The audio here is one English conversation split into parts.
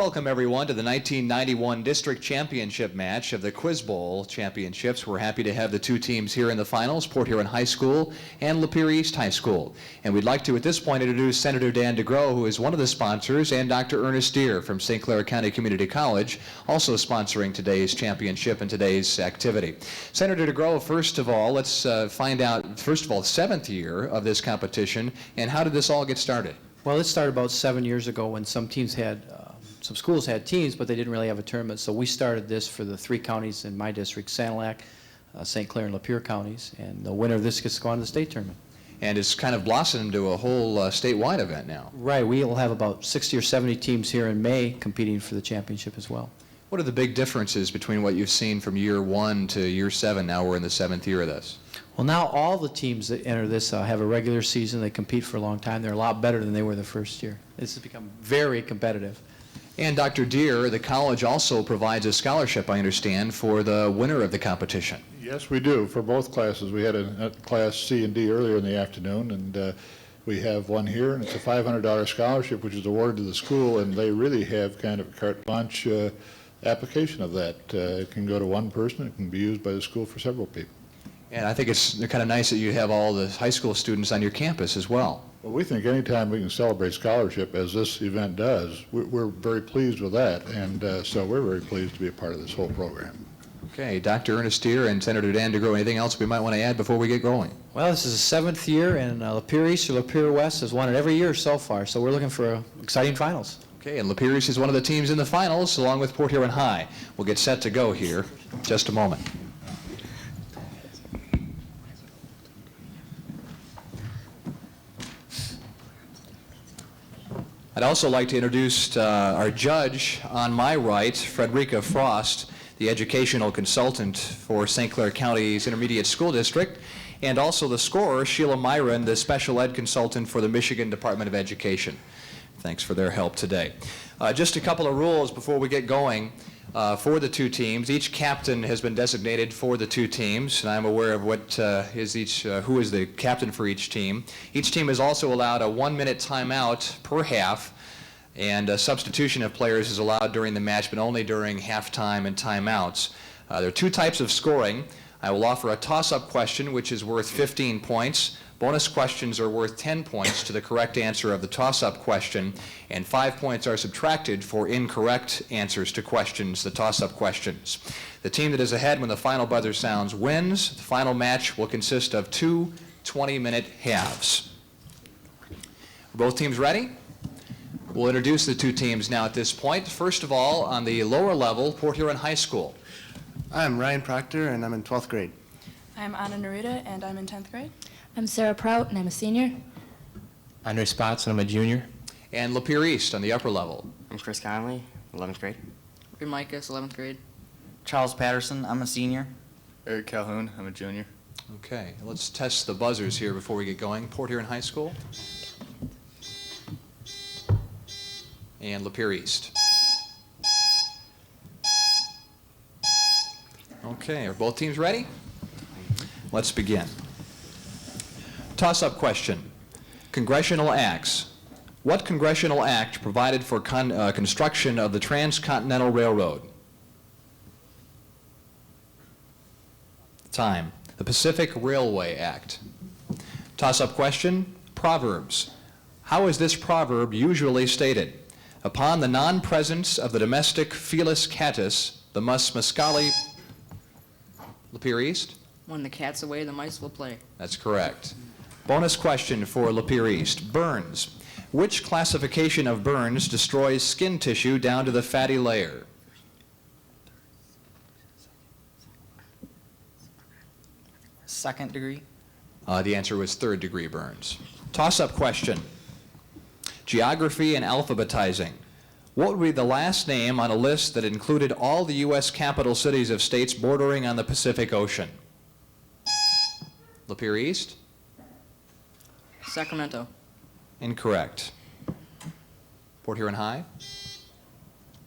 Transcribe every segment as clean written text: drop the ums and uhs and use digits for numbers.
Welcome everyone to the 1991 District Championship match of the Quiz Bowl Championships. We're happy to have the two teams here in the finals, Port Huron High School and Lapeer East High School. And we'd like to at this point introduce Senator Dan DeGrow, who is one of the sponsors, and Dr. Ernest Deere from St. Clair County Community College, also sponsoring today's championship and today's activity. Senator DeGrow, first of all, let's find out, first of all, the 7th year of this competition, and how did this all get started? Well, it started about 7 years ago when some schools had teams, but they didn't really have a tournament. So we started this for the 3 counties in my district, Sanilac, St. Clair, and Lapeer counties. And the winner of this gets to go on to the state tournament. And it's kind of blossomed into a whole statewide event now. Right. We will have about 60 or 70 teams here in May competing for the championship as well. What are the big differences between what you've seen from year 1 to year 7? Now we're in the 7th year of this. Well, now all the teams that enter this have a regular season. They compete for a long time. They're a lot better than they were the first year. This has become very competitive. And Dr. Deere, the college also provides a scholarship, I understand, for the winner of the competition. Yes, we do, for both classes. We had a class C and D earlier in the afternoon, and we have one here, and it's a $500 scholarship, which is awarded to the school, and they really have kind of a carte blanche application of that. It can go to one person. It can be used by the school for several people. And I think it's kind of nice that you have all the high school students on your campus as well. Well, we think anytime we can celebrate scholarship, as this event does, we're very pleased with that, and so we're very pleased to be a part of this whole program. Okay, Dr. Ernest Deere and Senator Dan DeGrow, anything else we might want to add before we get going? Well, this is the 7th year, and Lapeer East or Lapeer West has won it every year so far, so we're looking for exciting finals. Okay, and Lapeer East is one of the teams in the finals, along with Port Huron High. We'll get set to go here in just a moment. I'd also like to introduce our judge on my right, Frederica Frost, the educational consultant for St. Clair County's Intermediate School District, and also the scorer, Sheila Myron, the special ed consultant for the Michigan Department of Education. Thanks for their help today. Just a couple of rules before we get going. For the two teams, each captain has been designated for the two teams, and I'm aware of what who is the captain for each team. Each team is also allowed a 1-minute timeout per half, and a substitution of players is allowed during the match, but only during halftime and timeouts. There are 2 types of scoring. I will offer a toss-up question, which is worth 15 points. Bonus questions are worth 10 points to the correct answer of the toss-up question, and 5 points are subtracted for incorrect answers to questions, the toss-up questions. The team that is ahead when the final buzzer sounds wins. The final match will consist of 2 20-minute halves. Are both teams ready? We'll introduce the two teams now at this point. First of all, on the lower level, Port Huron High School. I'm Ryan Proctor, and I'm in 12th grade. I'm Anna Naruda, and I'm in 10th grade. I'm Sarah Prout, and I'm a senior. Andre Spots, and I'm a junior. And Lapeer East on the upper level. I'm Chris Conley, 11th grade. Micus, 11th grade. Charles Patterson, I'm a senior. Eric Calhoun, I'm a junior. Okay, let's test the buzzers here before we get going. Port Huron High School. And Lapeer East. Okay, are both teams ready? Let's begin. Toss-up question. Congressional acts. What congressional act provided for construction of the Transcontinental Railroad? Time. The Pacific Railway Act. Toss-up question. Proverbs. How is this proverb usually stated? Upon the non-presence of the domestic Felis catus, the mus muscali... Lapeer East? When the cat's away, the mice will play. That's correct. Bonus question for Lapeer East. Burns. Which classification of burns destroys skin tissue down to the fatty layer? Second degree. The answer was 3rd degree burns. Toss-up question. Geography and alphabetizing. What would be the last name on a list that included all the U.S. capital cities of states bordering on the Pacific Ocean? Lapeer East? Sacramento. Incorrect. Port Huron High?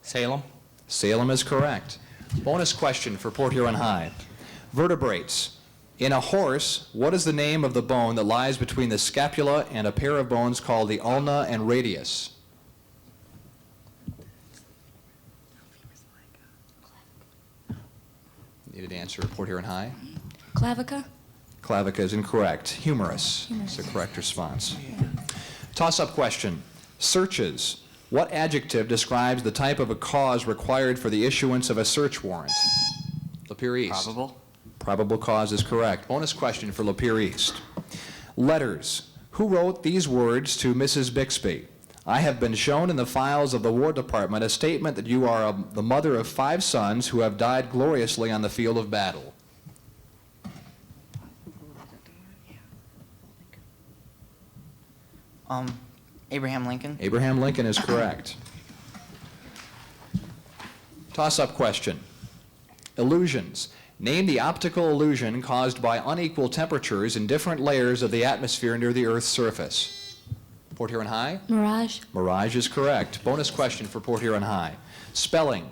Salem. Salem is correct. Bonus question for Port Huron High. Vertebrates. In a horse, what is the name of the bone that lies between the scapula and a pair of bones called the ulna and radius? Needed answer, Port Huron High. Clavica. Clavica is incorrect. Humorous is the correct response. Toss-up question. Searches. What adjective describes the type of a cause required for the issuance of a search warrant? Lapeer East. Probable. Probable cause is correct. Bonus question for Lapeer East. Letters. Who wrote these words to Mrs. Bixby? I have been shown in the files of the War Department a statement that you are the mother of 5 sons who have died gloriously on the field of battle. Abraham Lincoln. Abraham Lincoln is correct. Toss-up question. Illusions. Name the optical illusion caused by unequal temperatures in different layers of the atmosphere near the Earth's surface. Port Huron High? Mirage. Mirage is correct. Bonus question for Port Huron High. Spelling.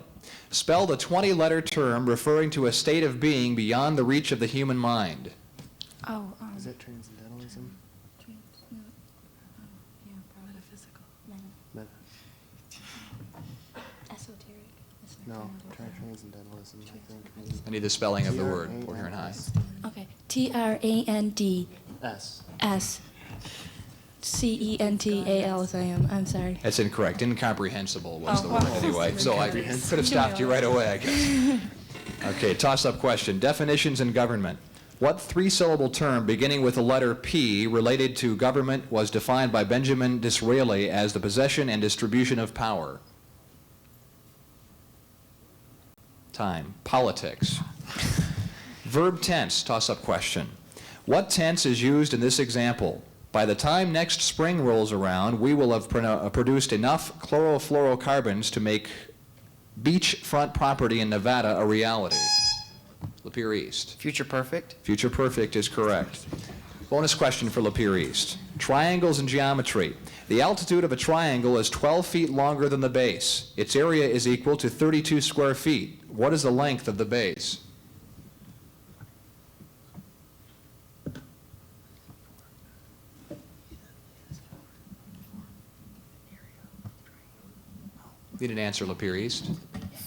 Spell the 20-letter term referring to a state of being beyond the reach of the human mind. Oh, Is it transcendentalism? Met- esoteric. No, transcendentalism, I think. I need the spelling of the word, Port Huron High. Okay. T-R-A-N-D-S. S. C-E-N-T-A-L-S-I-M. I'm sorry. That's incorrect. Incomprehensible was the word wow. anyway. So I could have stopped you right away, I guess. Okay, toss-up question. Definitions in government. What 3-syllable term beginning with the letter P related to government was defined by Benjamin Disraeli as the possession and distribution of power? Time. Politics. Verb tense, toss-up question. What tense is used in this example? By the time next spring rolls around, we will have produced enough chlorofluorocarbons to make beachfront property in Nevada a reality. Lapeer East. Future perfect. Future perfect is correct. Bonus question for Lapeer East. Triangles and geometry. The altitude of a triangle is 12 feet longer than the base. Its area is equal to 32 square feet. What is the length of the base? Need an answer, Lapeer East.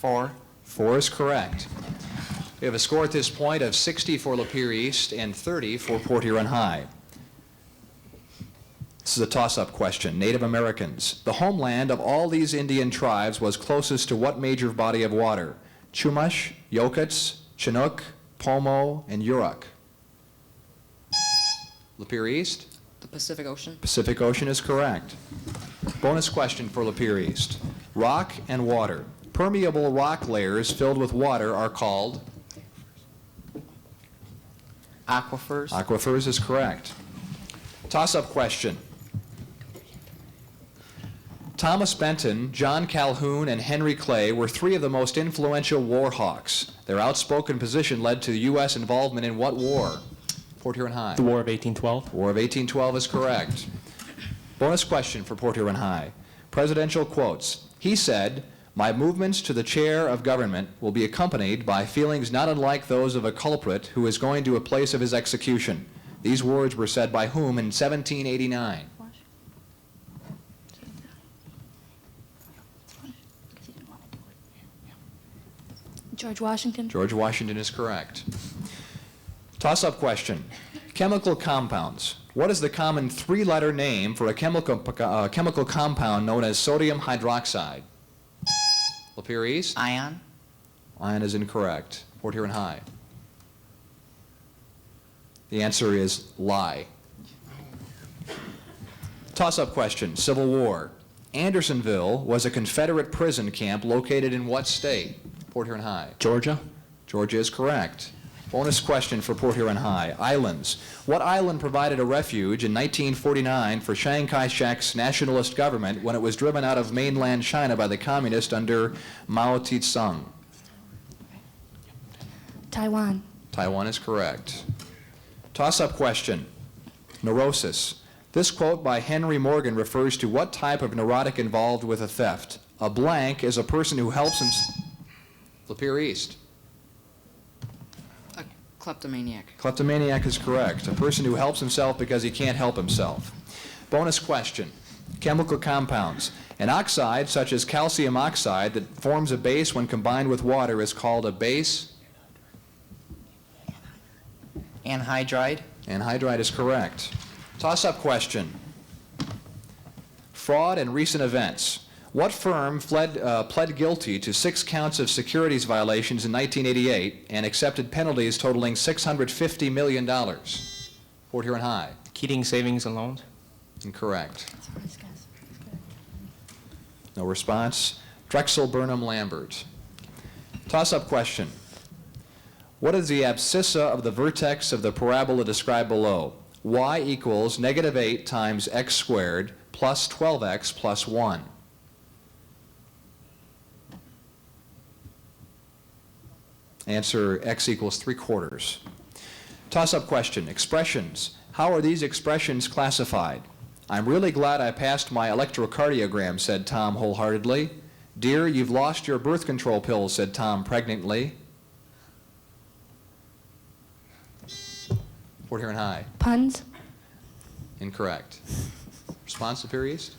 4. 4 is correct. We have a score at this point of 60 for Lapeer East and 30 for Port Huron High. This is a toss-up question. Native Americans. The homeland of all these Indian tribes was closest to what major body of water? Chumash, Yokuts, Chinook, Pomo, and Yurok. Lapeer East? The Pacific Ocean. Pacific Ocean is correct. Bonus question for Lapeer East. Rock and water. Permeable rock layers filled with water are called? Aquifers. Aquifers is correct. Toss-up question. Thomas Benton, John Calhoun, and Henry Clay were 3 of the most influential war hawks. Their outspoken position led to U.S. involvement in what war? Port Huron High. The War of 1812. War of 1812 is correct. Bonus question for Port Huron High. Presidential quotes. He said, "My movements to the chair of government will be accompanied by feelings not unlike those of a culprit who is going to a place of his execution." These words were said by whom in 1789? George Washington. George Washington is correct. Toss-up question. Chemical compounds. What is the common 3-letter name for a chemical compound known as sodium hydroxide? Lapeer East? Ion. Ion is incorrect. Port Huron High. The answer is lye. Toss-up question. Civil War. Andersonville was a Confederate prison camp located in what state? Port Huron High. Georgia. Georgia is correct. Bonus question for Port Huron High. Islands. What island provided a refuge in 1949 for Chiang Kai-shek's nationalist government when it was driven out of mainland China by the communists under Mao Tse-tung? Taiwan. Taiwan is correct. Toss-up question. Neurosis. This quote by Henry Morgan refers to what type of neurotic involved with a theft? A blank is a person who helps himself. Lapeer East. A kleptomaniac. Kleptomaniac is correct. A person who helps himself because he can't help himself. Bonus question. Chemical compounds. An oxide, such as calcium oxide, that forms a base when combined with water is called a base? Anhydride. Anhydride is correct. Toss-up question. Fraud and recent events. What firm pled guilty to 6 counts of securities violations in 1988 and accepted penalties totaling $650 million? Port Huron High. Keating Savings and Loans. Incorrect. No response. Drexel Burnham Lambert. Toss-up question. What is the abscissa of the vertex of the parabola described below? Y equals -8 times x squared plus 12x plus 1. Answer, x equals 3/4. Toss-up question. Expressions. How are these expressions classified? I'm really glad I passed my electrocardiogram, said Tom wholeheartedly. Dear, you've lost your birth control pills, said Tom pregnantly. Port Huron High. Puns. Incorrect. Response, Superior East?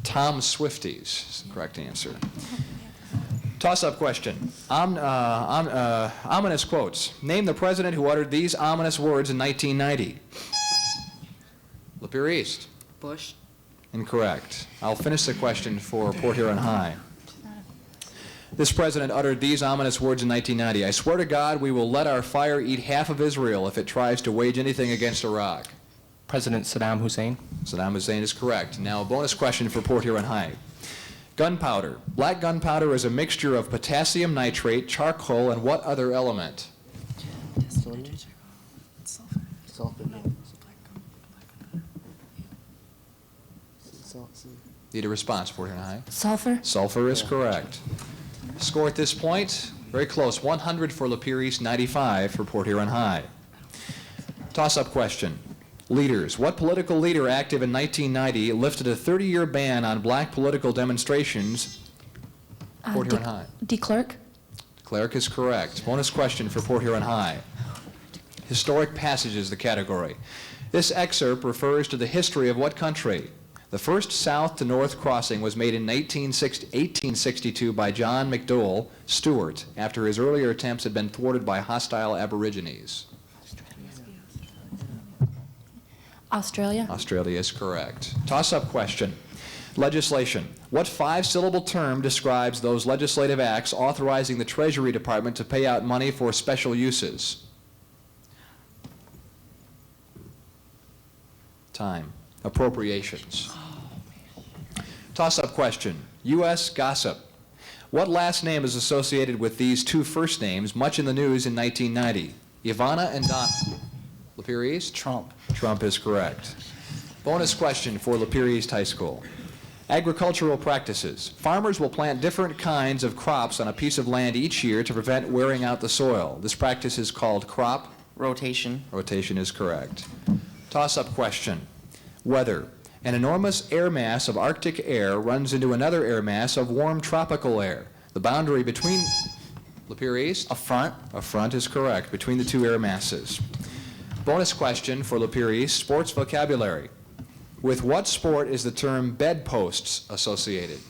Tom Swifties is the correct answer. Toss-up question. Ominous quotes. Name the president who uttered these ominous words in 1990. Lapeer East. Bush. Incorrect. I'll finish the question for Port Huron High. This president uttered these ominous words in 1990. I swear to God, we will let our fire eat half of Israel if it tries to wage anything against Iraq. President Saddam Hussein. Saddam Hussein is correct. Now a bonus question for Port Huron High. Gunpowder. Black gunpowder is a mixture of potassium nitrate, charcoal, and what other element? Sodium? Sulfur. Need a response, Port Huron High. Sulfur. Sulfur is correct. Score at this point, very close. 100 for Lapeer East, 95 for Port Huron High. Toss-up question. Leaders. What political leader active in 1990 lifted a 30-year ban on black political demonstrations? Port Huron High. De Klerk. Cleric is correct. Bonus question for Port Huron High. Historic passage is the category. This excerpt refers to the history of what country? The first south to north crossing was made in 1862 by John McDowell Stewart after his earlier attempts had been thwarted by hostile aborigines. Australia. Australia is correct. Toss-up question. Legislation. What 5-syllable term describes those legislative acts authorizing the Treasury Department to pay out money for special uses? Time. Appropriations. Toss-up question. U.S. gossip. What last name is associated with these 2 first names, much in the news in 1990? Ivana and Don. Lapeer East? Trump. Trump is correct. Bonus question for Lapeer East High School. Agricultural practices. Farmers will plant different kinds of crops on a piece of land each year to prevent wearing out the soil. This practice is called crop Rotation. rotation is correct. Toss-up question. Weather. An enormous air mass of Arctic air runs into another air mass of warm tropical air. The boundary between Lapeer East? A front. A front is correct, between the 2 air masses. Bonus question for Lapeer East, sports vocabulary. With what sport is the term bedposts associated?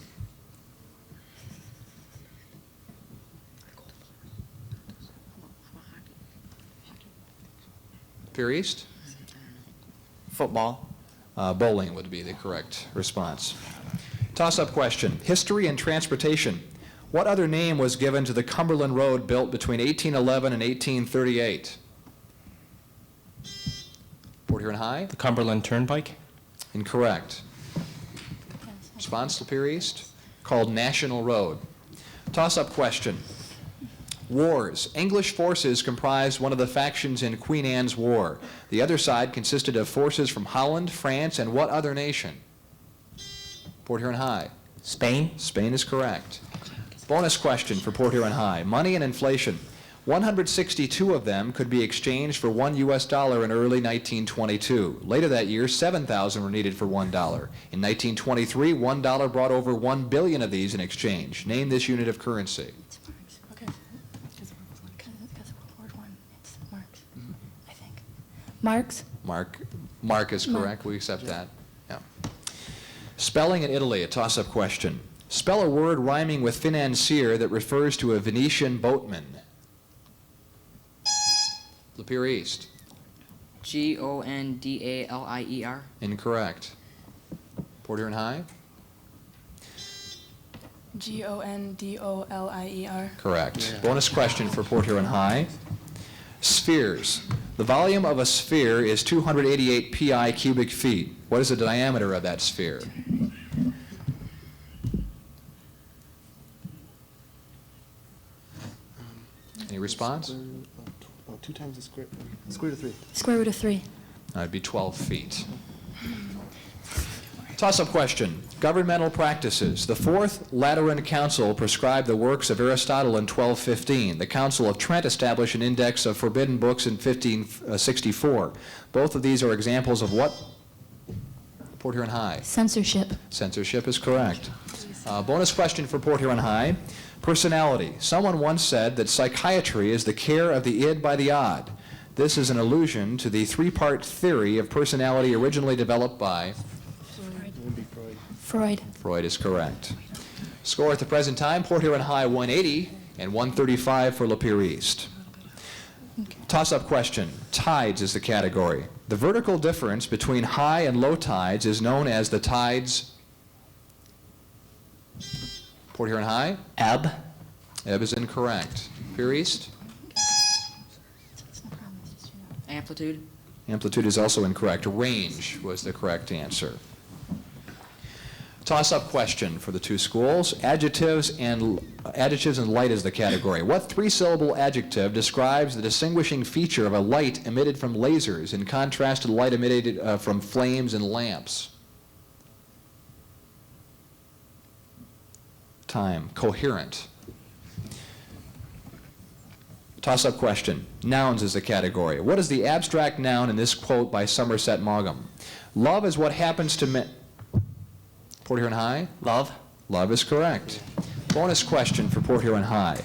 Lapeer East? Football. Bowling would be the correct response. Toss-up question. History and transportation. What other name was given to the Cumberland Road built between 1811 and 1838? Port Huron High? The Cumberland Turnpike. Incorrect. Response, Lapeer East? Called National Road. Toss-up question. Wars. English forces comprised one of the factions in Queen Anne's War. The other side consisted of forces from Holland, France, and what other nation? Port Huron High. Spain. Spain is correct. Bonus question for Port Huron High. Money and inflation. 162 of them could be exchanged for $1 in early 1922. Later that year, 7,000 were needed for $1. In 1923, $1 brought over 1 billion of these in exchange. Name this unit of currency. Okay. Because word 1, it's marks, I think. Marks. Mark is correct. We accept that. Yeah. Spelling in Italy, a toss-up question. Spell a word rhyming with financier that refers to a Venetian boatman. Lapeer East. Gondalier. Incorrect. Port Huron High. Gondolier. Correct. Bonus question for Port Huron High. Spheres. The volume of a sphere is 288 pi cubic feet. What is the diameter of that sphere? Any response? 2 times the square root of 3. Square root of 3. That'd be 12 feet. Toss-up question. Governmental practices. The Fourth Lateran Council prescribed the works of Aristotle in 1215. The Council of Trent established an index of forbidden books in 1564. Both of these are examples of what? Port Huron High. Censorship. Censorship is correct. Bonus question for Port Huron High. Personality. Someone once said that psychiatry is the care of the id by the odd. This is an allusion to the three-part theory of personality originally developed by? Freud. Freud is correct. Score at the present time, Port Huron High 180 and 135 for Lapeer East. Toss-up question. Tides is the category. The vertical difference between high and low tides is known as the tides. Port Huron High? Ebb. Ebb is incorrect. Lapeer East? Amplitude. Amplitude is also incorrect. Range was the correct answer. Toss-up question for the two schools. Adjectives and light is the category. What three-syllable adjective describes the distinguishing feature of a light emitted from lasers in contrast to the light emitted from flames and lamps? Time. Coherent. Toss-up question. Nouns is the category. What is the abstract noun in this quote by Somerset Maugham? Love is what happens to men. Port Huron High? Love. Love is correct. Bonus question for Port Huron High.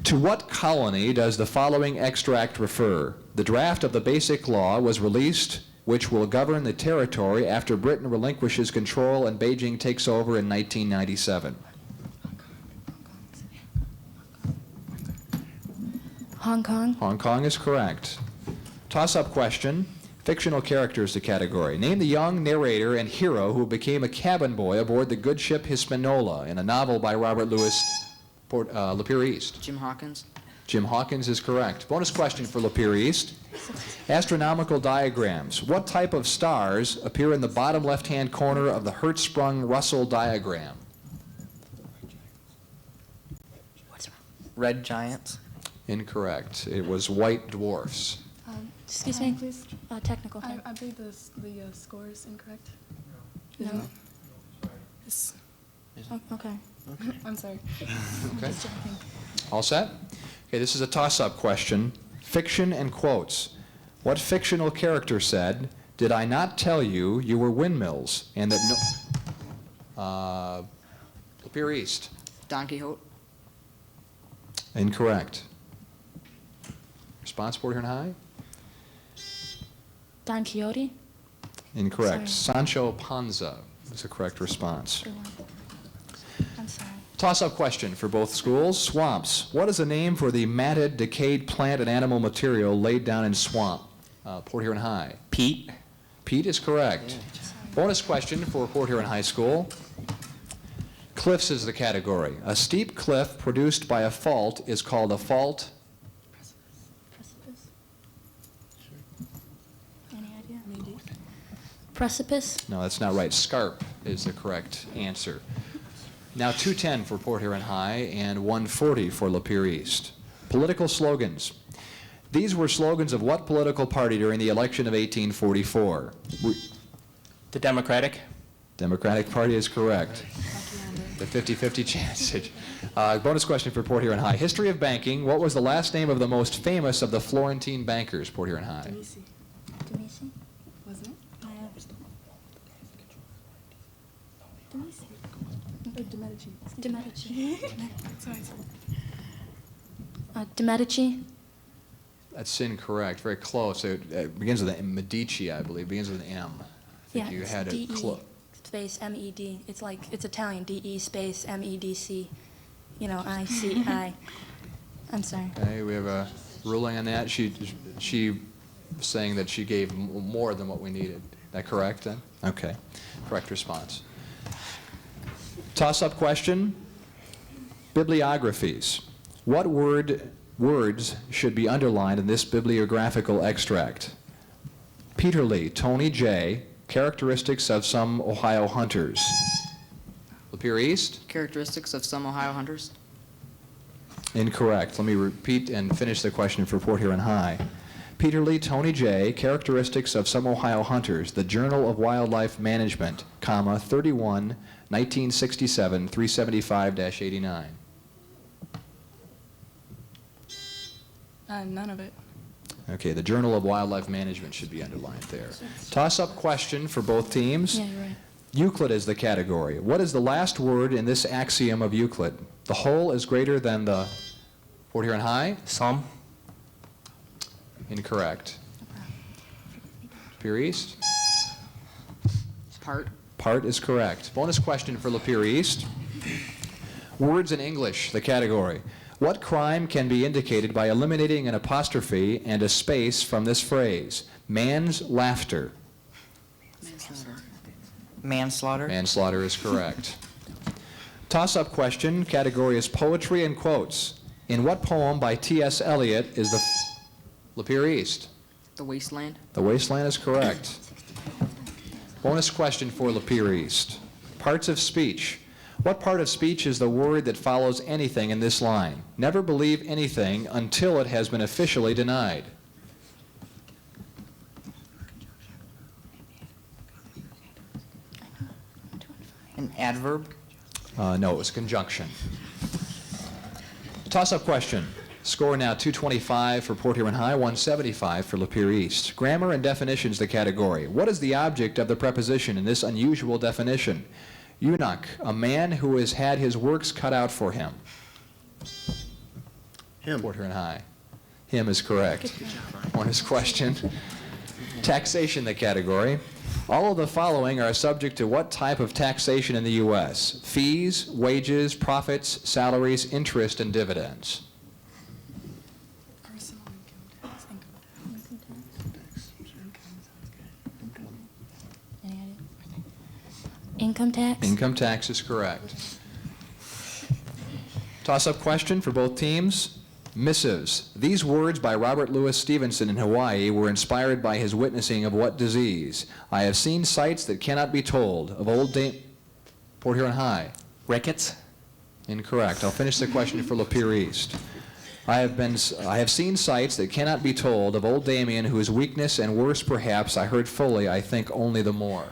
To what colony does the following extract refer? The draft of the Basic Law was released, which will govern the territory after Britain relinquishes control and Beijing takes over in 1997. Hong Kong. Hong Kong is correct. Toss-up question. Fictional characters the category. Name the young narrator and hero who became a cabin boy aboard the good ship Hispaniola in a novel by Robert Louis Lapeer East. Jim Hawkins. Jim Hawkins is correct. Bonus question for Lapeer East. Astronomical diagrams. What type of stars appear in the bottom left-hand corner of the Hertzsprung-Russell diagram? Red giants. Incorrect. It was white dwarfs. Excuse me? Please. Technical. I believe the score is incorrect. No. It's, Okay. I'm sorry. Okay. All set? Okay, this is a toss-up question. Fiction and quotes. What fictional character said, "Did I not tell you you were windmills?" And that no... Lapeer East. Don Quixote. Incorrect. Response, Port Huron High? Don Quixote. Incorrect. Sorry. Sancho Panza is the correct response. Good one. I'm sorry. Toss-up question for both schools. Swamps. What is the name for the matted, decayed plant and animal material laid down in swamp? Port Huron High. Peat. Peat is correct. Bonus question for Port Huron High School. Cliffs is the category. A steep cliff produced by a fault is called a fault. Precipice. Any idea? Precipice. No, that's not right. Scarp is the correct answer. Now 210 for Port Huron High and 140 for Lapeer East. Political slogans. These were slogans of what political party during the election of 1844? The Democratic. Democratic Party is correct. The 50-50 chance. Bonus question for Port Huron High. History of banking. What was the last name of the most famous of the Florentine bankers, Port Huron High? Demisi. Demisi. Wasn't it? Demisi. Or De Medici. De Medici. Sorry. De Medici. That's incorrect. Very close. It begins with an Medici, I believe. It begins with an M. I think Yeah, you it's had it D-E close. space M-E-D. It's like, it's Italian, D-E space M-E-D-C. You know, I-C-I. I'm sorry. Okay, we have a ruling on that? She was saying that she gave more than what we needed. Is that correct then? Okay. Correct response. Toss-up question. Bibliographies. What words should be underlined in this bibliographical extract? Peterlee, Tony J., characteristics of some Ohio hunters. Lapeer East? Characteristics of some Ohio hunters. Incorrect. Let me repeat and finish the question for Port Huron High. Peterlee, Tony J., characteristics of some Ohio hunters, the Journal of Wildlife Management, comma, 31, 1967, 375-89. None of it. Okay, the Journal of Wildlife Management should be underlined there. Toss-up question for both teams. Yeah, you're right. Euclid is the category. What is the last word in this axiom of Euclid? The whole is greater than the... Port Huron High? Some. Incorrect. Lapeer East? Part. Part is correct. Bonus question for Lapeer East. Words in English, the category. What crime can be indicated by eliminating an apostrophe and a space from this phrase? Man's laughter. Manslaughter. Manslaughter. Manslaughter is correct. Toss-up question, category is poetry and quotes. In what poem by T.S. Eliot is the... Lapeer East? The Wasteland. The Wasteland is correct. Bonus question for Lapeer East. Parts of speech. What part of speech is the word that follows anything in this line? Never believe anything until it has been officially denied. An adverb. No, it was conjunction. Toss-up question. Score now 225 for Port Huron High, 175 for Lapeer East. Grammar and definitions, the category. What is the object of the preposition in this unusual definition? Eunuch, a man who has had his works cut out for him. Him. Port Huron High. Him is correct. Bonus question. Taxation, the category. All of the following are subject to what type of taxation in the U.S.? Fees, wages, profits, salaries, interest, and dividends. Personal income tax. Any idea? Income tax? Income tax is correct. Toss-up question for both teams. Missives. These words by Robert Louis Stevenson in Hawaii were inspired by his witnessing of what disease? I have seen sights that cannot be told of old Dame... Port Huron High. Ricketts. Incorrect. I'll finish the question for Lapeer East. I have seen sights that cannot be told of old Damien, whose weakness and worse perhaps I heard fully, I think only the more.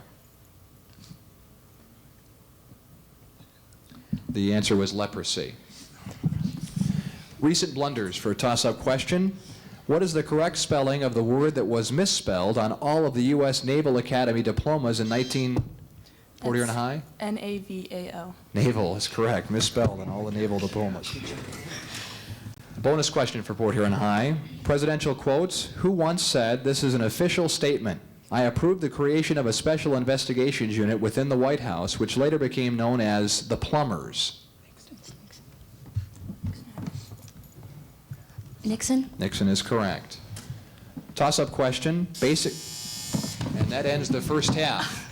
The answer was leprosy. Recent blunders for a toss-up question. What is the correct spelling of the word that was misspelled on all of the U.S. Naval Academy diplomas in 19... Port Huron High? NAVAL. Naval is correct. Misspelled on all the naval diplomas. Bonus question for Port Huron High. Presidential quotes. Who once said, this is an official statement? I approved the creation of a special investigations unit within the White House, which later became known as the Plumbers. Nixon? Nixon is correct. Toss-up question. Basic. And that ends the first half.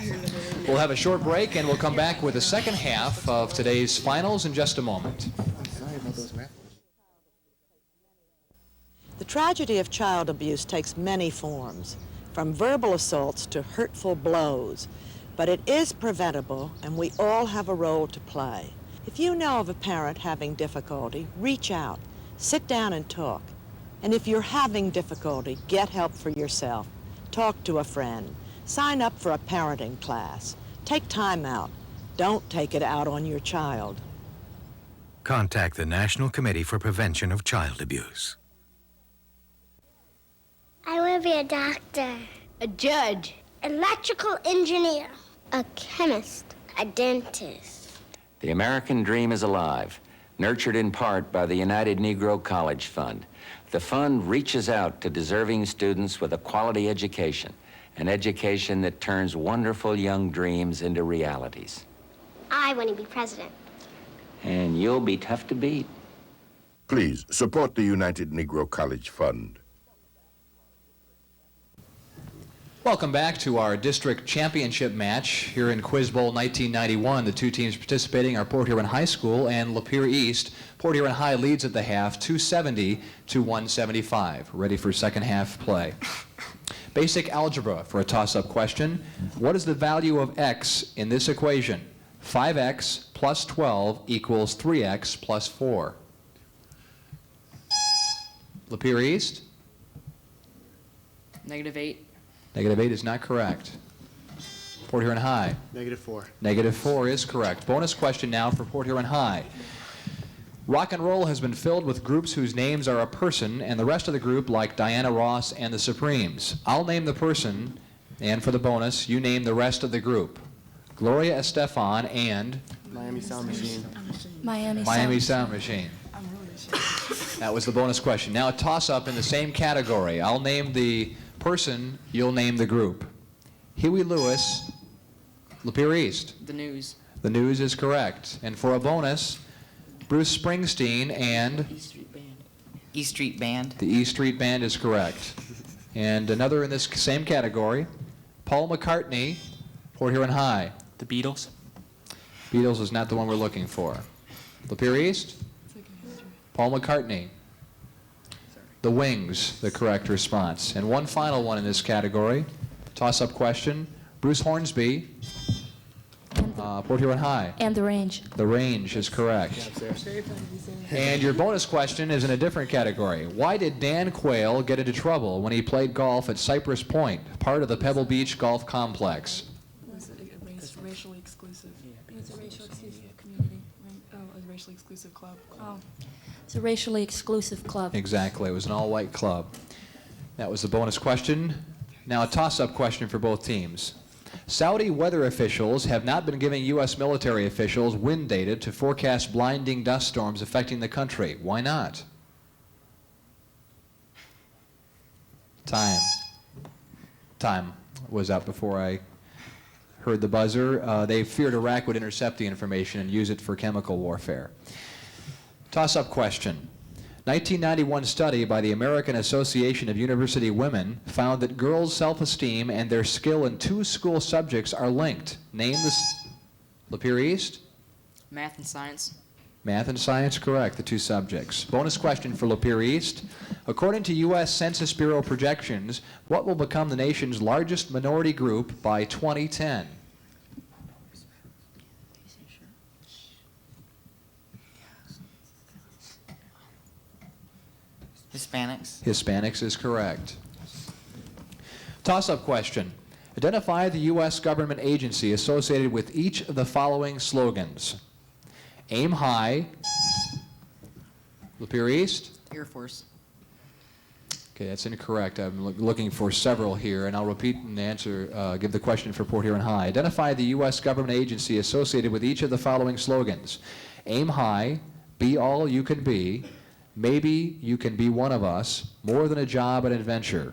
We'll have a short break, and we'll come back with the second half of today's finals in just a moment. I'm sorry about those math. The tragedy of child abuse takes many forms, from verbal assaults to hurtful blows. But it is preventable, and we all have a role to play. If you know of a parent having difficulty, reach out. Sit down and talk. And if you're having difficulty, get help for yourself. Talk to a friend. Sign up for a parenting class. Take time out. Don't take it out on your child. Contact the National Committee for Prevention of Child Abuse. I want to be a doctor, a judge, electrical engineer, a chemist, a dentist. The American dream is alive, nurtured in part by the United Negro College Fund. The fund reaches out to deserving students with a quality education, an education that turns wonderful young dreams into realities. I want to be president. And you'll be tough to beat. Please support the United Negro College Fund. Welcome back to our district championship match here in Quiz Bowl 1991. The two teams participating are Port Huron High School and Lapeer East. Port Huron High leads at the half 270 to 175. Ready for second half play. Basic algebra for a toss-up question. What is the value of x in this equation? 5x plus 12 equals 3x plus 4. Lapeer East? -8. -8 is not correct. Port Huron High? -4. -4 is correct. Bonus question now for Port Huron High. Rock and roll has been filled with groups whose names are a person, and the rest of the group like Diana Ross and the Supremes. I'll name the person, and for the bonus, you name the rest of the group. Gloria Estefan and Miami Sound Machine. Miami Sound Machine. That was the bonus question. Now a toss-up in the same category. I'll name the person, you'll name the group. Huey Lewis, Lapeer East. The News. The News is correct. And for a bonus, Bruce Springsteen and E Street Band. E Street Band. the E Street Band is correct. And another in this same category, Paul McCartney, Port Huron High. The Beatles. Beatles is not the one we're looking for. Lapeer East? Paul McCartney. The Wings, the correct response. And one final one in this category, toss-up question, Bruce Hornsby, Port Huron High. And the range. The Range is correct. And your bonus question is in a different category. Why did Dan Quayle get into trouble when he played golf at Cypress Point, part of the Pebble Beach Golf Complex? It's racially exclusive. It's a racially exclusive community. Oh, a racially exclusive club. Oh, it's a racially exclusive club. Exactly. It was an all-white club. That was the bonus question. Now a toss-up question for both teams. Saudi weather officials have not been giving U.S. military officials wind data to forecast blinding dust storms affecting the country. Why not? Time was up before I heard the buzzer. They feared Iraq would intercept the information and use it for chemical warfare. Toss-up question. 1991 study by the American Association of University Women found that girls' self-esteem and their skill in 2 school subjects are linked. Name this. Lapeer East? Math and Science. Math and science, correct, the 2 subjects. Bonus question for Lapeer East. According to U.S. Census Bureau projections, what will become the nation's largest minority group by 2010? Hispanics. Hispanics is correct. Toss-up question. Identify the U.S. government agency associated with each of the following slogans. Aim high. Lapeer East? Air Force. Okay, that's incorrect. I'm looking for several here, and I'll repeat and answer, give the question for Port Huron High. Identify the U.S. government agency associated with each of the following slogans. Aim high, be all you can be, maybe you can be one of us, more than a job, an adventure.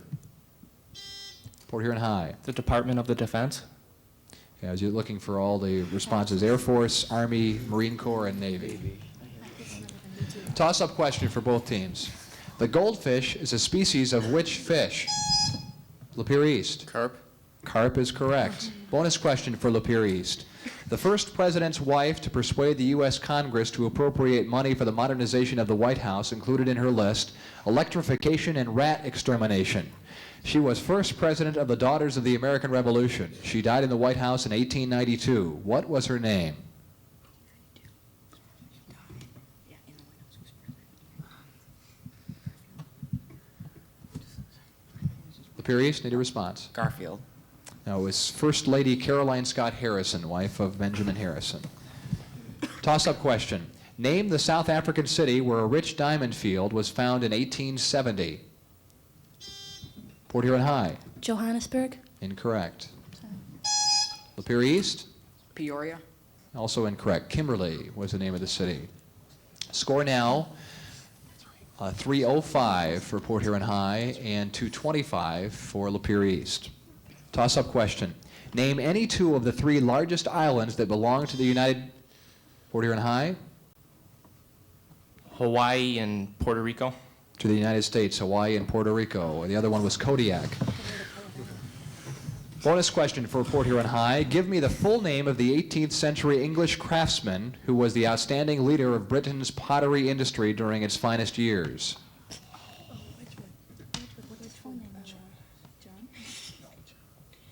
Port Huron High. The Department of the Defense. Yeah, as you're looking for all the responses, Air Force, Army, Marine Corps, and Navy. Toss-up question for both teams. The goldfish is a species of which fish? Lapeer East. Carp. Carp is correct. Bonus question for Lapeer East. The first president's wife to persuade the U.S. Congress to appropriate money for the modernization of the White House included in her list electrification and rat extermination. She was first president of the Daughters of the American Revolution. She died in the White House in 1892. What was her name? Lapeer East, need a response. Garfield. No, it was First Lady Caroline Scott Harrison, wife of Benjamin Harrison. Toss-up question. Name the South African city where a rich diamond field was found in 1870. Port Huron High. Johannesburg. Incorrect. Lapeer East. Peoria. Also incorrect. Kimberley was the name of the city. Score now 305 for Port Huron High and 225 for Lapeer East. Toss-up question. Name any 2 of the 3 largest islands that belong to the United... Port Huron High? Hawaii and Puerto Rico. To the United States, Hawaii, and Puerto Rico. The other one was Kodiak. Bonus question for Port Huron High. Give me the full name of the 18th century English craftsman who was the outstanding leader of Britain's pottery industry during its finest years.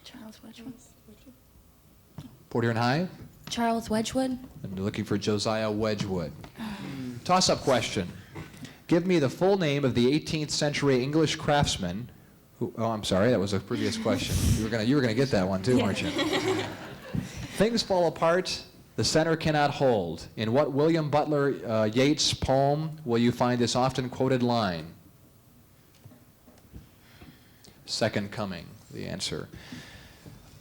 Charles Wedgwood. Port Huron High? Charles Wedgwood. I'm looking for Josiah Wedgwood. Toss-up question. Give me the full name of the 18th century English craftsman who, oh, I'm sorry, that was a previous question. You were gonna get that one too, weren't you? Things fall apart, the center cannot hold. In what William Butler Yeats poem will you find this often quoted line? Second Coming, the answer.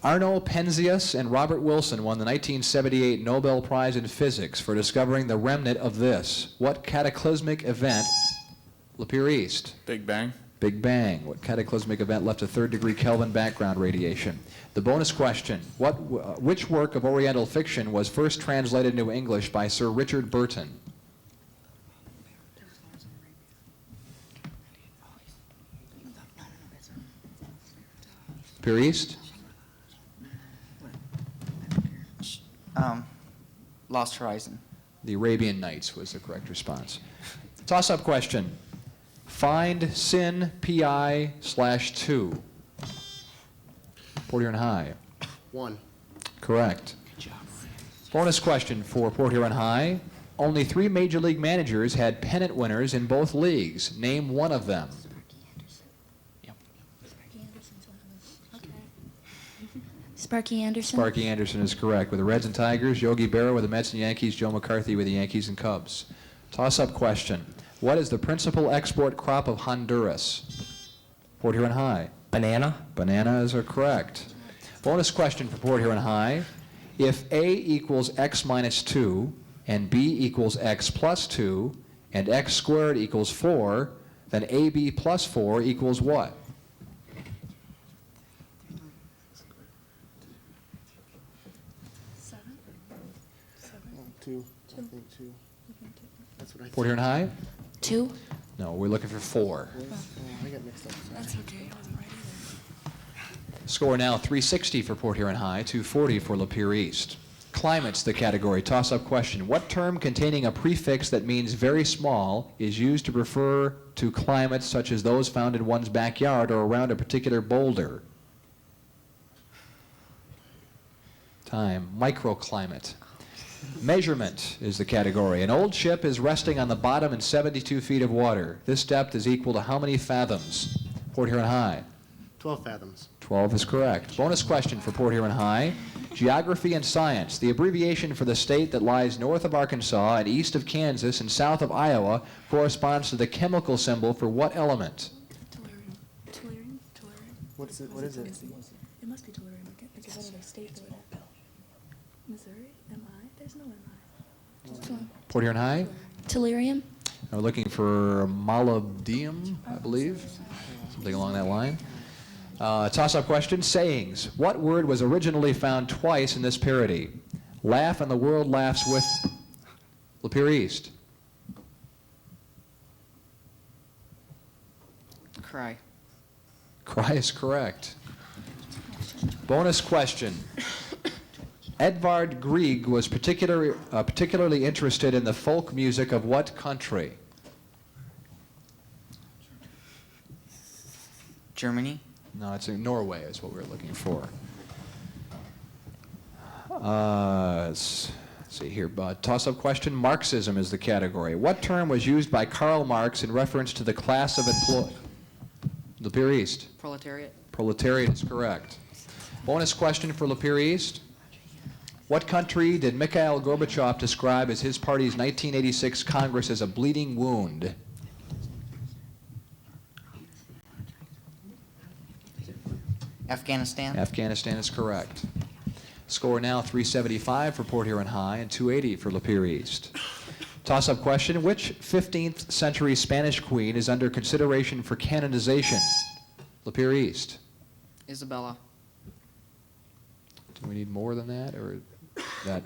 Arno Penzias and Robert Wilson won the 1978 Nobel Prize in Physics for discovering the remnant of this. What cataclysmic event? Lapeer East. Big Bang. Big Bang. What cataclysmic event left a 3rd-degree Kelvin background radiation? The bonus question. Which work of Oriental fiction was first translated into English by Sir Richard Burton? Lapeer East? Lost Horizon. The Arabian Nights was the correct response. Toss-up question. Find sin pi/2. Port Huron High. 1. Correct. Bonus question for Port Huron High. Only 3 Major League managers had pennant winners in both leagues. Name one of them. Sparky Anderson. Sparky Anderson is correct. With the Reds and Tigers, Yogi Berra with the Mets and Yankees, Joe McCarthy with the Yankees and Cubs. Toss-up question. What is the principal export crop of Honduras? Port Huron High. Banana. Banana is correct. Bonus question for Port Huron High. If A equals x minus 2, and B equals x plus 2, and x squared equals 4, then AB plus 4 equals what? 2. I think 2. That's what I Port Huron High? 2. No, we're looking for 4. Oh, I got mixed up. That's okay, I wasn't right either. Score now 360 for Port Huron High, 240 for Lapeer East. Climate's the category. Toss-up question. What term containing a prefix that means very small is used to refer to climates such as those found in one's backyard or around a particular boulder? Time. Microclimate. Measurement is the category. An old ship is resting on the bottom in 72 feet of water. This depth is equal to how many fathoms? Port Huron High. 12 fathoms. 12 is correct. Bonus question for Port Huron High. Geography and science. The abbreviation for the state that lies north of Arkansas and east of Kansas and south of Iowa corresponds to the chemical symbol for what element? Tellurium. Tellurium? Tellurium? What is it? What is it? It must be tellurium, okay? Because I know they state that. Missouri? M-I? There's no M-I. Port Huron High. Tellurium. We're looking for molybdenum, I believe. Something along that line. Toss-up question. Sayings. What word was originally found twice in this parody? Laugh and the world laughs with Lapeer East. Cry. Cry is correct. Bonus question. Edvard Grieg was particularly interested in the folk music of what country? Germany. No, it's in Norway is what we're looking for. Let's see here. Toss-up question. Marxism is the category. What term was used by Karl Marx in reference to the class of employees? Lapeer East. Proletariat. Proletariat is correct. Bonus question for Lapeer East. What country did Mikhail Gorbachev describe as his party's 1986 Congress as a bleeding wound? Afghanistan. Afghanistan is correct. Score now 375 for Port Huron High and 280 for Lapeer East. Toss-up question. Which 15th century Spanish queen is under consideration for canonization? Lapeer East. Isabella. Do we need more than that, or that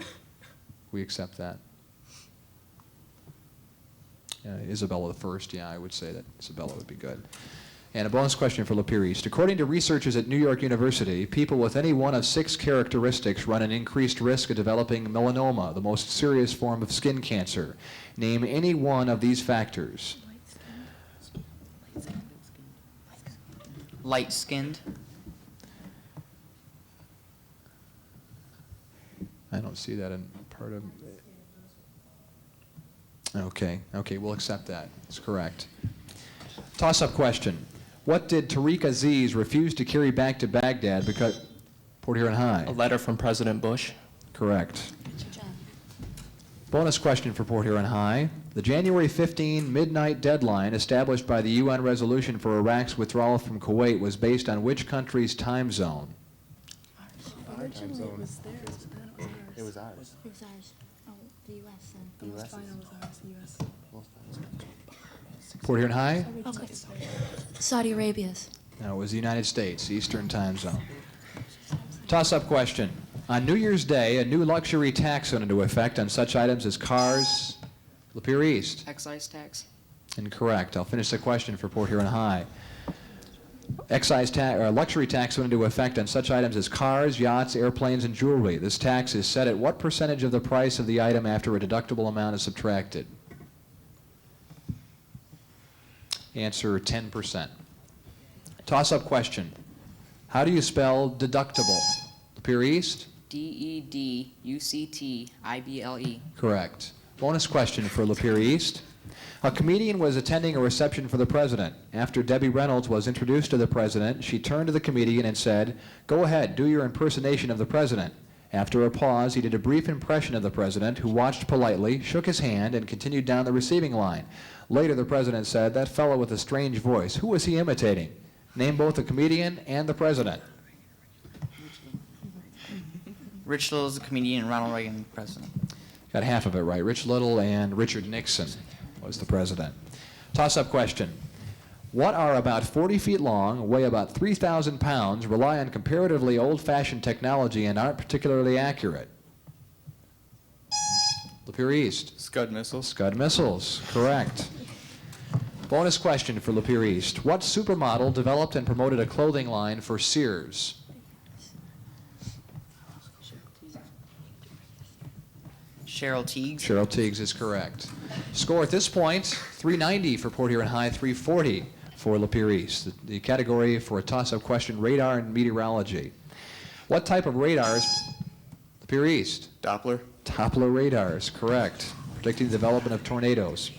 we accept that? Isabella the first, yeah, I would say that Isabella would be good. And a bonus question for Lapeer East. According to researchers at New York University, people with any one of 6 characteristics run an increased risk of developing melanoma, the most serious form of skin cancer. Name any one of these factors. Light-skinned. I don't see that in part of... Okay, we'll accept that. It's correct. Toss-up question. What did Tariq Aziz refuse to carry back to Baghdad because... Port Huron High. A letter from President Bush. Correct. Bonus question for Port Huron High. The January 15 midnight deadline established by the UN resolution for Iraq's withdrawal from Kuwait was based on which country's time zone? Originally it was theirs, but then it was ours. It was ours. It was ours. Oh, the US then. The Most US final was ours, the US. Port Huron High? Okay. Saudi Arabia's. No, it was the United States, Eastern time zone. Toss-up question. On New Year's Day, a new luxury tax went into effect on such items as cars. Lapeer East. Excise tax. Incorrect. I'll finish the question for Port Huron High. Luxury tax went into effect on such items as cars, yachts, airplanes, and jewelry. This tax is set at what percentage of the price of the item after a deductible amount is subtracted? Answer 10%. Toss-up question. How do you spell deductible? Lapeer East? DEDUCTIBLE. Correct. Bonus question for Lapeer East. A comedian was attending a reception for the president. After Debbie Reynolds was introduced to the president, she turned to the comedian and said, "Go ahead, do your impersonation of the president." After a pause, he did a brief impression of the president, who watched politely, shook his hand, and continued down the receiving line. Later, the president said, "That fellow with a strange voice, who was he imitating?" Name both the comedian and the president. Rich Little is the comedian and Ronald Reagan president. Got half of it right. Rich Little and Richard Nixon was the president. Toss-up question. What are about 40 feet long, weigh about 3,000 pounds, rely on comparatively old-fashioned technology, and aren't particularly accurate? Lapeer East. Scud missiles. Scud missiles, correct. Bonus question for Lapeer East. What supermodel developed and promoted a clothing line for Sears? Cheryl Teagues. Cheryl Teagues is correct. Score at this point, 390 for Port Huron High, 340 for Lapeer East. The category for a toss-up question, radar and meteorology. What type of radars? Lapeer East. Doppler. Doppler radars, correct. Predicting the development of tornadoes.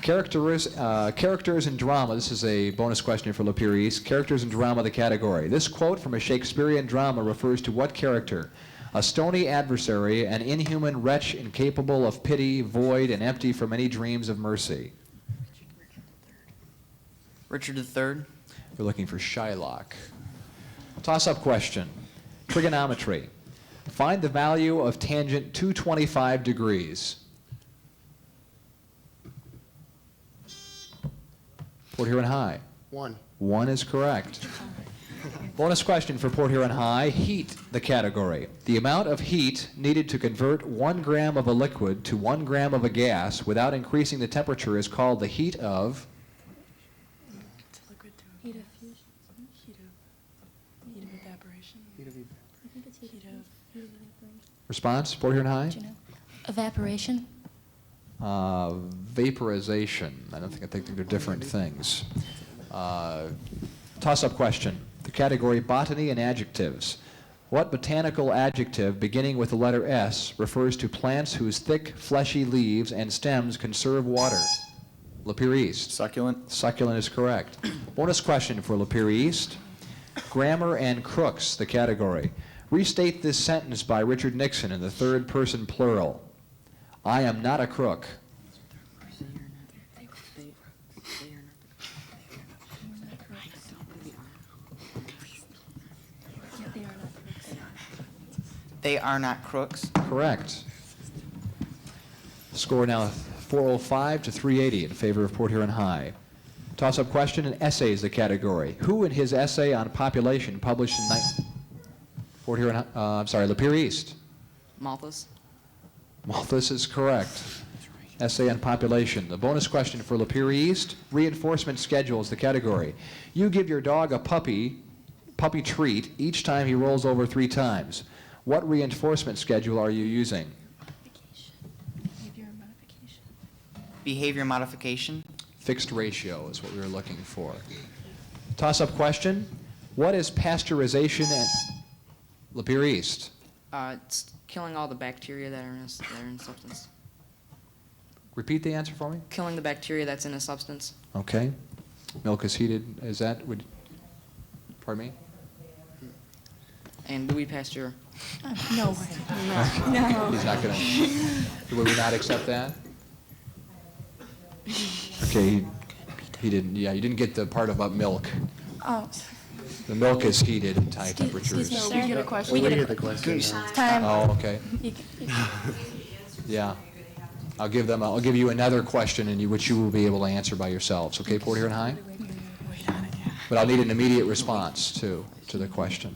Characters in drama. This is a bonus question for Lapeer East. Characters in drama, the category. This quote from a Shakespearean drama refers to what character? A stony adversary, an inhuman wretch incapable of pity, void, and empty from any dreams of mercy. Richard III. We're looking for Shylock. Toss-up question. Trigonometry. Find the value of tangent 225 degrees. Port Huron High. 1. 1 is correct. Bonus question for Port Huron High. Heat, the category. The amount of heat needed to convert 1 gram of a liquid to 1 gram of a gas without increasing the temperature is called the heat of... Heat of fusion. Heat of evaporation. Heat of I think it's heat of evaporation. Response, Port Huron High? Do you know? Evaporation. Vaporization. I think they're different things. Toss-up question. The category botany and adjectives. What botanical adjective beginning with the letter S refers to plants whose thick, fleshy leaves and stems conserve water? Lapeer East. Succulent. Succulent is correct. Bonus question for Lapeer East. Grammar and crooks, the category. Restate this sentence by Richard Nixon in the third person plural. I am not a crook. They are not crooks. Correct. Score now 405 to 380 in favor of Port Huron High. Toss-up question, and essays the category. Who in his essay on population published in Lapeer East? Malthus. Malthus is correct. Essay on population. The bonus question for Lapeer East, reinforcement schedule is the category. You give your dog a puppy treat each time he rolls over 3 times. What reinforcement schedule are you using? Behavior modification. Fixed ratio is what we were looking for. Toss-up question. What is pasteurization at Lapeer East? It's killing all the bacteria that are in a substance. Repeat the answer for me. Killing the bacteria that's in a substance. Okay. Milk is heated. Is that, pardon me? And Louis Pasteur. No. He's not going to, would we not accept that? Okay, he didn't, yeah, you didn't get the part about milk. Oh. The milk is heated at high temperatures. Excuse me, we get a question. We get the question. Time. Oh, okay. Yeah. I'll give you another question which you will be able to answer by yourselves. Okay, Port Huron High? But I'll need an immediate response to the question.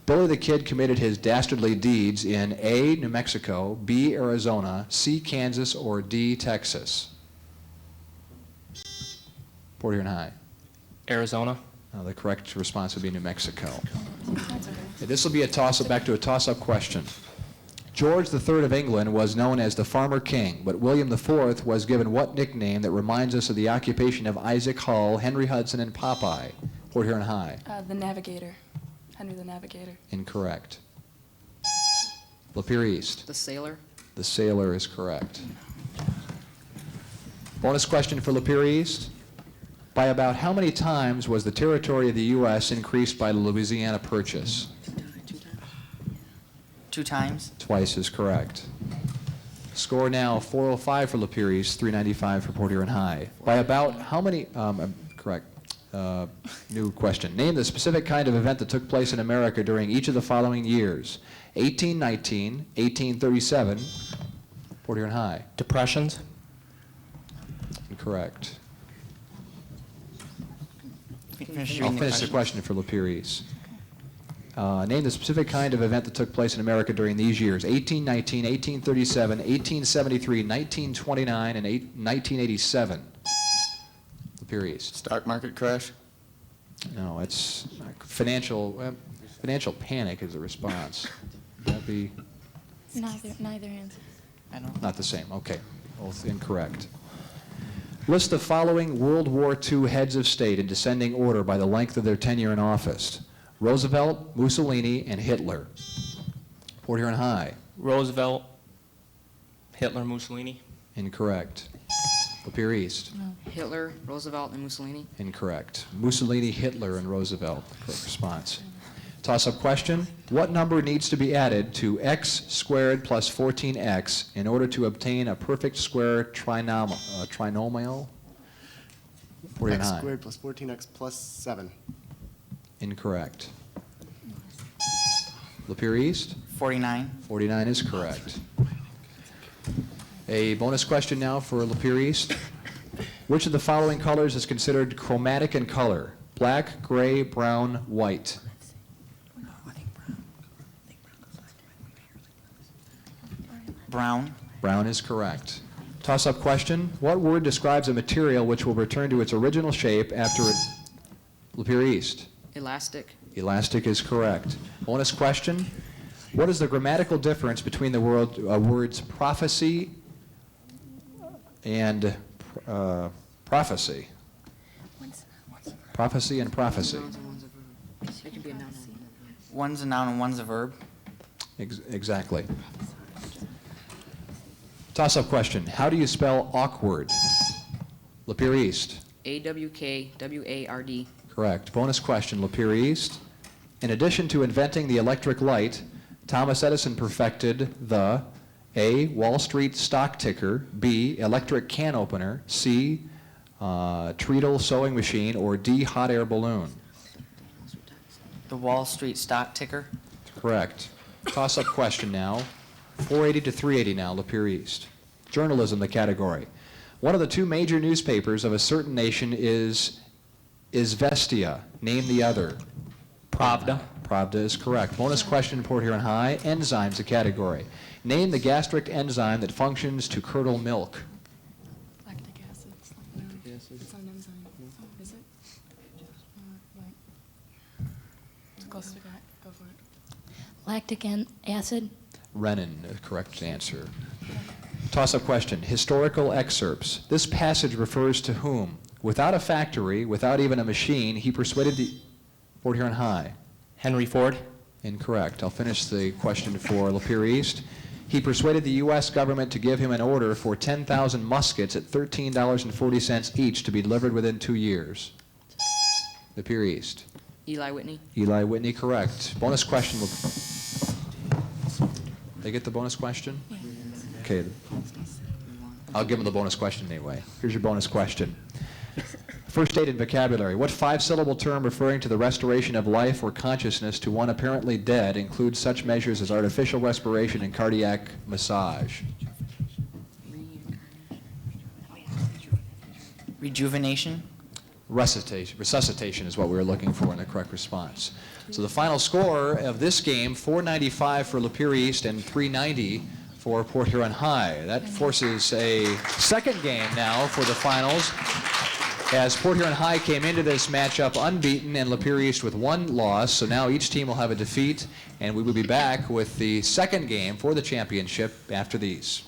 Billy the Kid committed his dastardly deeds in A, New Mexico, B, Arizona, C, Kansas, or D, Texas. Port Huron High. Arizona. The correct response would be New Mexico. This will be a toss-up, back to a toss-up question. George III of England was known as the Farmer King, but William IV was given what nickname that reminds us of the occupation of Isaac Hull, Henry Hudson, and Popeye? Port Huron High. The Navigator. Henry the Navigator. Incorrect. Lapeer East. The sailor. The sailor is correct. Bonus question for Lapeer East. By about how many times was the territory of the U.S. increased by the Louisiana Purchase? 2 times. Twice is correct. Score now 405 for Lapeer East, 395 for Port Huron High. By about how many, correct, new question. Name the specific kind of event that took place in America during each of the following years. 1819, 1837, Port Huron High. Depressions. Incorrect. Finish I'll reading finish the question for Lapeer East. Name the specific kind of event that took place in America during these years. 1819, 1837, 1873, 1929, and 1987. Lapeer East. Stock market crash? No, it's financial panic is the response. That'd be Neither answer. I know. not the same. Okay, both incorrect. List the following World War II heads of state in descending order by the length of their tenure in office. Roosevelt, Mussolini, and Hitler. Port Huron High. Roosevelt, Hitler, Mussolini. Incorrect. Lapeer East. Hitler, Roosevelt, and Mussolini. Incorrect. Mussolini, Hitler, and Roosevelt. Correct response. Toss-up question. What number needs to be added to x squared plus 14x in order to obtain a perfect square trinomial? Port Huron X High. squared plus 14x plus 7. Incorrect. Lapeer East. 49. 49 is correct. A bonus question now for Lapeer East. Which of the following colors is considered chromatic in color? Black, gray, brown, white. Brown. Brown is correct. Toss-up question. What word describes a material which will return to its original shape after it... Lapeer East. Elastic. Elastic is correct. Bonus question. What is the grammatical difference between the words prophecy and prophecy? Prophecy and prophecy. It can be a noun. One's a noun and one's a verb. Exactly. Toss-up question. How do you spell awkward? Lapeer East. A-W-K-W-A-R-D. Correct. Bonus question, Lapeer East. In addition to inventing the electric light, Thomas Edison perfected the A, Wall Street stock ticker, B, electric can opener, C, treadle sewing machine, or D, hot air balloon. The Wall Street stock ticker. Correct. Toss-up question now. 480 to 380 now, Lapeer East. Journalism, the category. One of the 2 major newspapers of a certain nation is Vestia. Name the other. Pravda. Pravda is correct. Bonus question, Port Huron High. Enzymes, the category. Name the gastric enzyme that functions to curdle milk. an enzyme. Oh, is it? It's close to that. Go for it. Lactic acid. Renin, the correct answer. Toss-up question. Historical excerpts. This passage refers to whom? Without a factory, without even a machine, he persuaded the Port Huron High. Henry Ford. Incorrect. I'll finish the question for Lapeer East. He persuaded the U.S. government to give him an order for 10,000 muskets at $13.40 each to be delivered within 2 years. Lapeer East. Eli Whitney. Eli Whitney, correct. Bonus question. They get the bonus question? Okay. I'll give them the bonus question anyway. Here's your bonus question. First aid and vocabulary. What 5-syllable term referring to the restoration of life or consciousness to one apparently dead includes such measures as artificial respiration and cardiac massage? Rejuvenation. Resuscitation is what we were looking for in the correct response. So the final score of this game, 495 for Lapeer East and 390 for Port Huron High. That forces a second game now for the finals, as Port Huron High came into this matchup unbeaten and Lapeer East with 1 loss. So now each team will have a defeat, and we will be back with the second game for the championship after these.